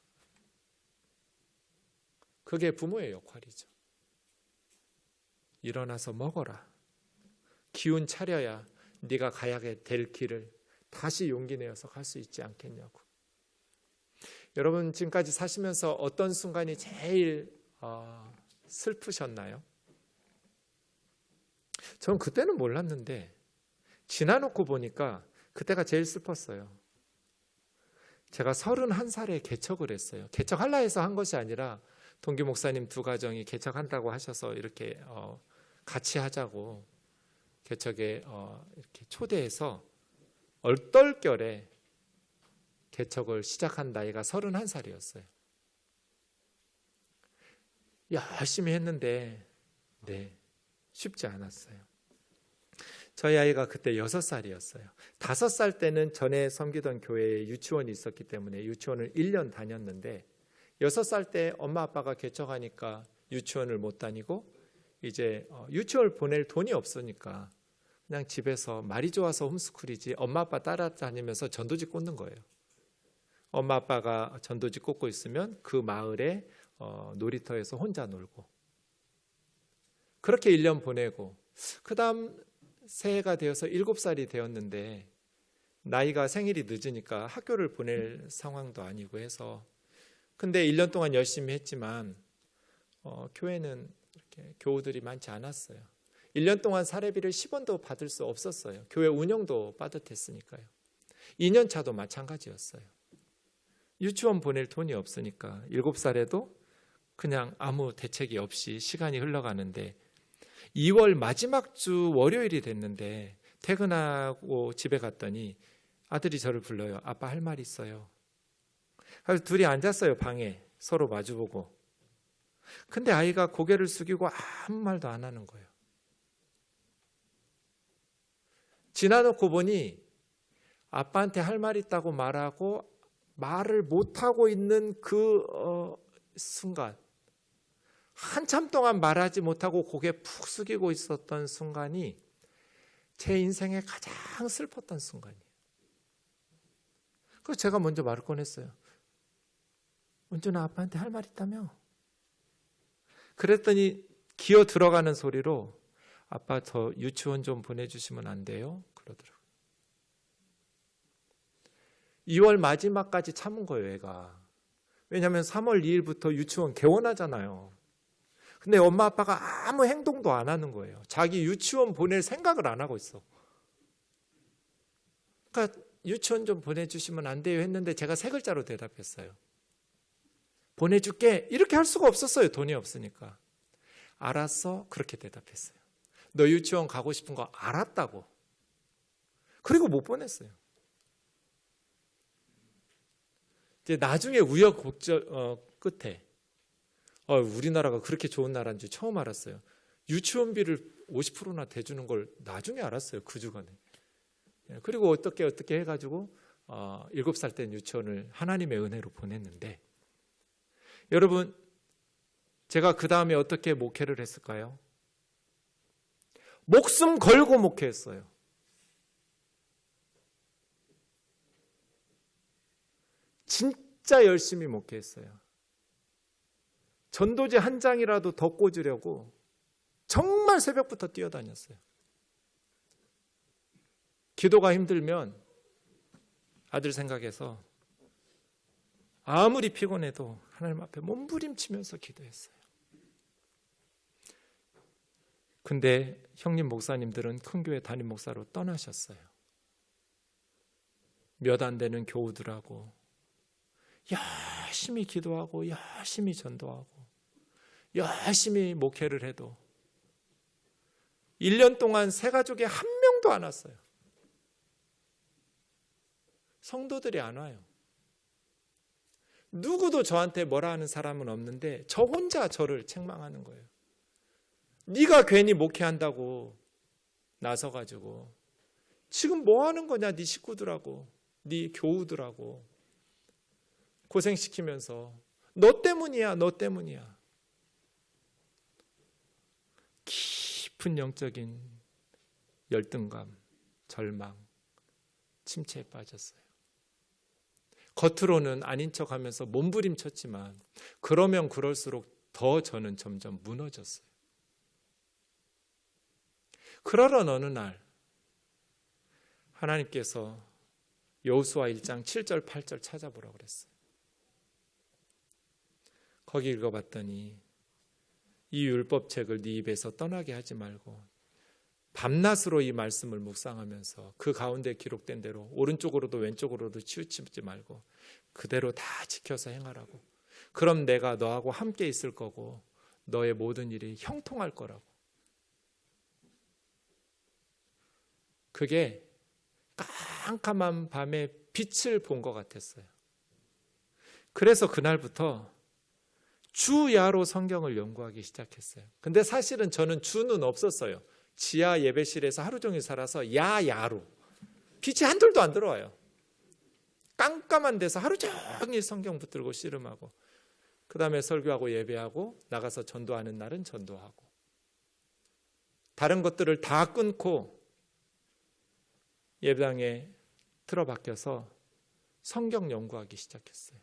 그게 부모의 역할이죠. 일어나서 먹어라. 기운 차려야 네가 가야 될 길을 다시 용기 내어서 갈 수 있지 않겠냐고. 여러분 지금까지 사시면서 어떤 순간이 제일 슬프셨나요? 저는 그때는 몰랐는데 지나놓고 보니까 그때가 제일 슬펐어요. 제가 31살에 개척을 했어요. 개척하려 해서 한 것이 아니라 동기 목사님 두 가정이 개척한다고 하셔서 이렇게 같이 하자고 개척에 이렇게 초대해서 얼떨결에 개척을 시작한 나이가 31살이었어요. 열심히 했는데 쉽지 않았어요. 저희 아이가 그때 6살이었어요. 5살 때는 전에 섬기던 교회에 유치원이 있었기 때문에 유치원을 1년 다녔는데 6살 때 엄마 아빠가 개척하니까 유치원을 못 다니고 이제 유치원을 보낼 돈이 없으니까 그냥 집에서 말이 좋아서 홈스쿨이지 엄마 아빠 따라다니면서 전도지 꽂는 거예요. 엄마 아빠가 전도지 꽂고 있으면 그 마을에 놀이터에서 혼자 놀고, 그렇게 1년 보내고, 그 다음 새해가 되어서 7살이 되었는데 나이가 생일이 늦으니까 학교를 보낼 상황도 아니고 해서, 근데 1년 동안 열심히 했지만 교회는 이렇게 교우들이 많지 않았어요. 1년 동안 사례비를 10원도 받을 수 없었어요. 교회 운영도 빠듯했으니까요. 2년 차도 마찬가지였어요. 유치원 보낼 돈이 없으니까 7살에도 그냥 아무 대책이 없이 시간이 흘러가는데, 2월 마지막 주 월요일이 됐는데 퇴근하고 집에 갔더니 아들이 저를 불러요. 아빠 할 말 있어요. 그래서 둘이 앉았어요. 방에 서로 마주보고. 근데 아이가 고개를 숙이고 아무 말도 안 하는 거예요. 지나놓고 보니 아빠한테 할 말 있다고 말하고 말을 못하고 있는 그 순간, 한참 동안 말하지 못하고 고개 푹 숙이고 있었던 순간이 제 인생에 가장 슬펐던 순간이에요. 그래서 제가 먼저 말을 꺼냈어요. 은준아, 아빠한테 할 말 있다며? 그랬더니 기어 들어가는 소리로 아빠 저 유치원 좀 보내주시면 안 돼요? 그러더라고요. 2월 마지막까지 참은 거예요, 애가. 왜냐하면 3월 2일부터 유치원 개원하잖아요. 근데 엄마 아빠가 아무 행동도 안 하는 거예요. 자기 유치원 보낼 생각을 안 하고 있어. 그러니까 유치원 좀 보내주시면 안 돼요 했는데 제가 3글자로 대답했어요. 보내줄게. 이렇게 할 수가 없었어요. 돈이 없으니까. 알았어. 그렇게 대답했어요. 너 유치원 가고 싶은 거 알았다고. 그리고 못 보냈어요. 이제 나중에 우여곡절 끝에 우리나라가 그렇게 좋은 나라인 줄 처음 알았어요. 유치원비를 50%나 대주는 걸 나중에 알았어요. 그 주간에. 그리고 어떻게 해가지고 7살 때 유치원을 하나님의 은혜로 보냈는데, 여러분, 제가 그 다음에 어떻게 목회를 했을까요? 목숨 걸고 목회했어요. 진짜 열심히 목회했어요. 전도지 한 장이라도 더 꽂으려고 정말 새벽부터 뛰어다녔어요. 기도가 힘들면 아들 생각해서 아무리 피곤해도 하나님 앞에 몸부림치면서 기도했어요. 근데 형님 목사님들은 큰 교회 담임 목사로 떠나셨어요. 몇 안 되는 교우들하고 열심히 기도하고 열심히 전도하고 열심히 목회를 해도 1년 동안 새 가족이 한 명도 안 왔어요. 성도들이 안 와요. 누구도 저한테 뭐라 하는 사람은 없는데 저 혼자 저를 책망하는 거예요. 네가 괜히 목회한다고 나서가지고 지금 뭐 하는 거냐, 네 식구들하고 네 교우들하고 고생시키면서 너 때문이야, 너 때문이야. 깊은 영적인 열등감, 절망, 침체에 빠졌어요. 겉으로는 아닌 척하면서 몸부림쳤지만 그러면 그럴수록 더 저는 점점 무너졌어요. 그러던 어느 날 하나님께서 여호수아 1장 7절 8절 찾아보라고 그랬어요. 거기 읽어봤더니 이 율법책을 네 입에서 떠나게 하지 말고 밤낮으로 이 말씀을 묵상하면서 그 가운데 기록된 대로 오른쪽으로도 왼쪽으로도 치우치지 말고 그대로 다 지켜서 행하라고. 그럼 내가 너하고 함께 있을 거고 너의 모든 일이 형통할 거라고. 그게 깜깜한 밤에 빛을 본 것 같았어요. 그래서 그날부터 주야로 성경을 연구하기 시작했어요. 근데 사실은 저는 주는 없었어요. 지하 예배실에서 하루 종일 살아서 야로 빛이 한둘도 안 들어와요. 깜깜한 데서 하루 종일 성경 붙들고 씨름하고 그 다음에 설교하고 예배하고 나가서 전도하는 날은 전도하고 다른 것들을 다 끊고 예배당에 틀어박혀서 성경 연구하기 시작했어요.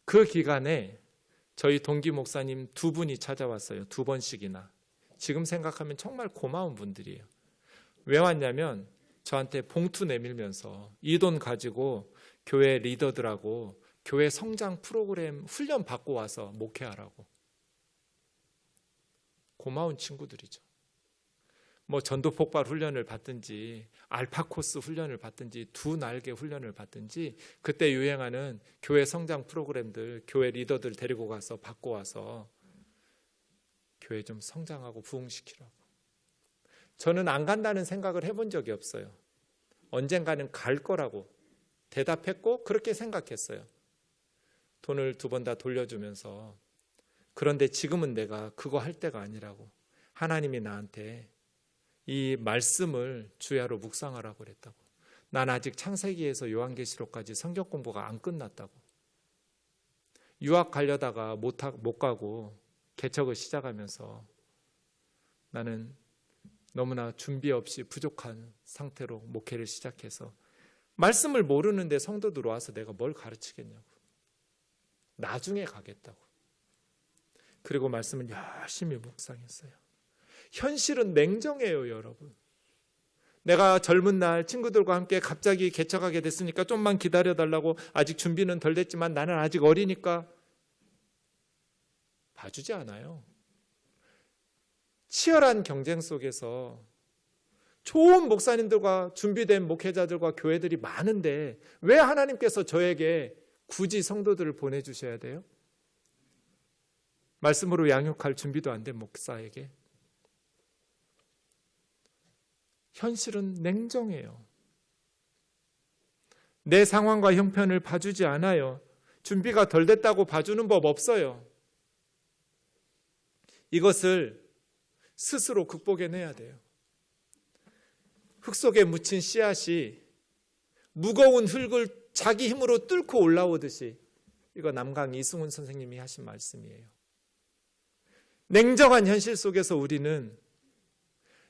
그 기간에 저희 동기 목사님 2분이 찾아왔어요. 2번씩이나. 지금 생각하면 정말 고마운 분들이에요. 왜 왔냐면 저한테 봉투 내밀면서 이 돈 가지고 교회 리더들하고 교회 성장 프로그램 훈련 받고 와서 목회하라고. 고마운 친구들이죠. 뭐 전도 폭발 훈련을 받든지 알파코스 훈련을 받든지 두 날개 훈련을 받든지 그때 유행하는 교회 성장 프로그램들 교회 리더들 데리고 가서 받고 와서 교회 좀 성장하고 부흥시키라고. 저는 안 간다는 생각을 해본 적이 없어요. 언젠가는 갈 거라고 대답했고 그렇게 생각했어요. 돈을 2번 다 돌려주면서 그런데 지금은 내가 그거 할 때가 아니라고. 하나님이 나한테 이 말씀을 주야로 묵상하라고 그랬다고. 난 아직 창세기에서 요한계시록까지 성경 공부가 안 끝났다고. 유학 가려다가 못 가고 개척을 시작하면서 나는 너무나 준비 없이 부족한 상태로 목회를 시작해서 말씀을 모르는데 성도들 와서 내가 뭘 가르치겠냐고. 나중에 가겠다고. 그리고 말씀을 열심히 묵상했어요. 현실은 냉정해요, 여러분. 내가 젊은 날 친구들과 함께 갑자기 개척하게 됐으니까 좀만 기다려달라고 아직 준비는 덜 됐지만 나는 아직 어리니까 봐주지 않아요. 치열한 경쟁 속에서 좋은 목사님들과 준비된 목회자들과 교회들이 많은데 왜 하나님께서 저에게 굳이 성도들을 보내주셔야 돼요? 말씀으로 양육할 준비도 안 된 목사에게. 현실은 냉정해요. 내 상황과 형편을 봐주지 않아요. 준비가 덜 됐다고 봐주는 법 없어요. 이것을 스스로 극복해내야 돼요. 흙 속에 묻힌 씨앗이 무거운 흙을 자기 힘으로 뚫고 올라오듯이, 이거 남강 이승훈 선생님이 하신 말씀이에요. 냉정한 현실 속에서 우리는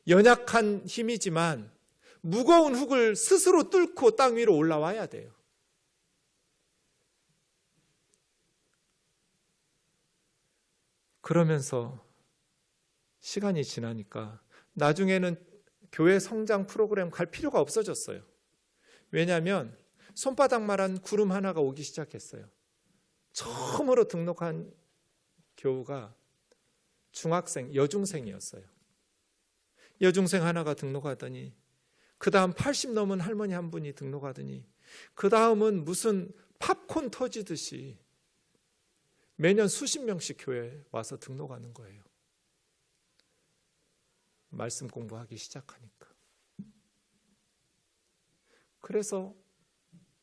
연약한 힘이지만 무거운 흙을 스스로 뚫고 땅 위로 올라와야 돼요. 그러면서 시간이 지나니까 나중에는 교회 성장 프로그램 갈 필요가 없어졌어요. 왜냐하면 손바닥만한 구름 하나가 오기 시작했어요. 처음으로 등록한 교우가 중학생, 여중생이었어요. 여중생 하나가 등록하더니 그 다음 80 넘은 할머니 한 분이 등록하더니 그 다음은 무슨 팝콘 터지듯이 매년 수십 명씩 교회에 와서 등록하는 거예요. 말씀 공부하기 시작하니까. 그래서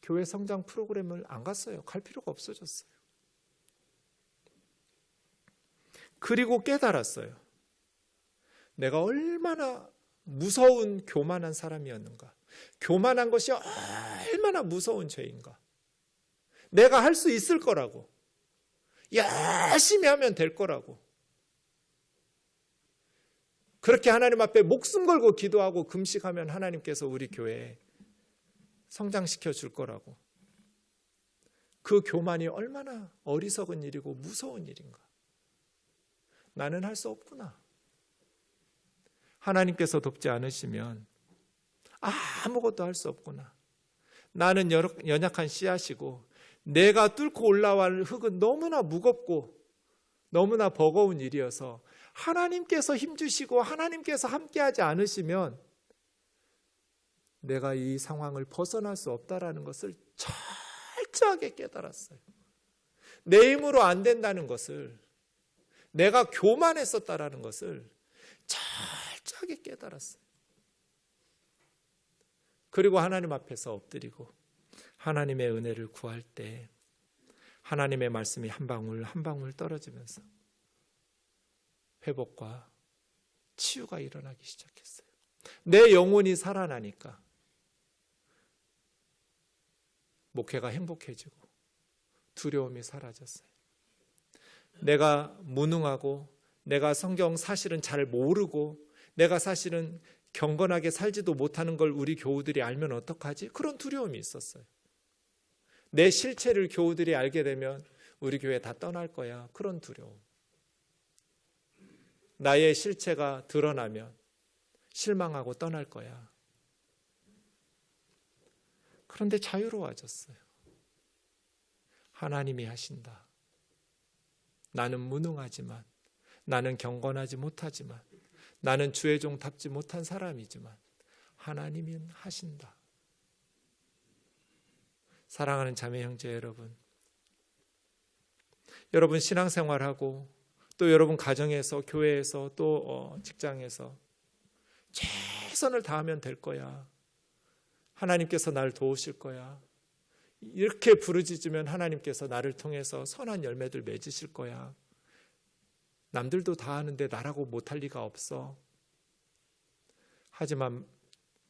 교회 성장 프로그램을 안 갔어요. 갈 필요가 없어졌어요. 그리고 깨달았어요. 내가 얼마나 무서운 교만한 사람이었는가. 교만한 것이 얼마나 무서운 죄인가. 내가 할 수 있을 거라고. 열심히 하면 될 거라고. 그렇게 하나님 앞에 목숨 걸고 기도하고 금식하면 하나님께서 우리 교회에 성장시켜 줄 거라고. 그 교만이 얼마나 어리석은 일이고 무서운 일인가. 나는 할 수 없구나. 하나님께서 돕지 않으시면 아무것도 할 수 없구나. 나는 연약한 씨앗이고 내가 뚫고 올라갈 흙은 너무나 무겁고 너무나 버거운 일이어서 하나님께서 힘주시고 하나님께서 함께하지 않으시면 내가 이 상황을 벗어날 수 없다라는 것을 철저하게 깨달았어요. 내 힘으로 안 된다는 것을, 내가 교만했었다라는 것을 철저하게 깨달았어요. 그리고 하나님 앞에서 엎드리고 하나님의 은혜를 구할 때 하나님의 말씀이 한 방울 한 방울 떨어지면서 회복과 치유가 일어나기 시작했어요. 내 영혼이 살아나니까 목회가 행복해지고 두려움이 사라졌어요. 내가 무능하고 내가 성경 사실은 잘 모르고 내가 사실은 경건하게 살지도 못하는 걸 우리 교우들이 알면 어떡하지? 그런 두려움이 있었어요. 내 실체를 교우들이 알게 되면 우리 교회 다 떠날 거야. 그런 두려움. 나의 실체가 드러나면 실망하고 떠날 거야. 그런데 자유로워졌어요. 하나님이 하신다. 나는 무능하지만, 나는 경건하지 못하지만, 나는 주의 종답지 못한 사람이지만 하나님은 하신다. 사랑하는 자매 형제 여러분, 여러분 신앙생활하고 또 여러분 가정에서, 교회에서, 또 직장에서 최선을 다하면 될 거야. 하나님께서 나를 도우실 거야. 이렇게 부르짖으면 하나님께서 나를 통해서 선한 열매들 맺으실 거야. 남들도 다 하는데 나라고 못할 리가 없어. 하지만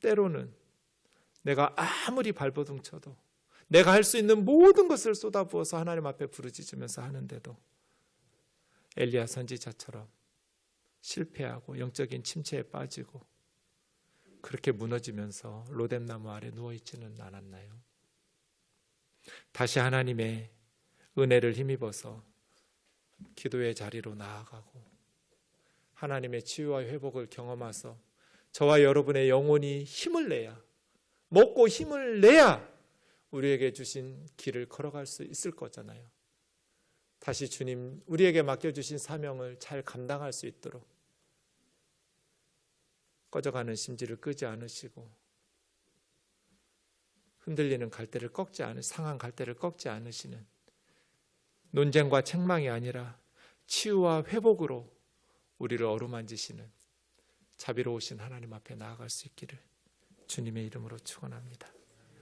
때로는 내가 아무리 발버둥 쳐도, 내가 할 수 있는 모든 것을 쏟아부어서 하나님 앞에 부르짖으면서 하는데도 엘리야 선지자처럼 실패하고 영적인 침체에 빠지고 그렇게 무너지면서 로뎀나무 아래 누워있지는 않았나요? 다시 하나님의 은혜를 힘입어서 기도의 자리로 나아가고 하나님의 치유와 회복을 경험해서 저와 여러분의 영혼이 힘을 내야, 먹고 힘을 내야 우리에게 주신 길을 걸어갈 수 있을 거잖아요. 다시 주님 우리에게 맡겨주신 사명을 잘 감당할 수 있도록 꺼져가는 심지를 끄지 않으시고 흔들리는 갈대를 꺾지 않으, 상한 갈대를 꺾지 않으시는, 논쟁과 책망이 아니라 치유와 회복으로 우리를 어루만지시는 자비로우신 하나님 앞에 나아갈 수 있기를 주님의 이름으로 축원합니다.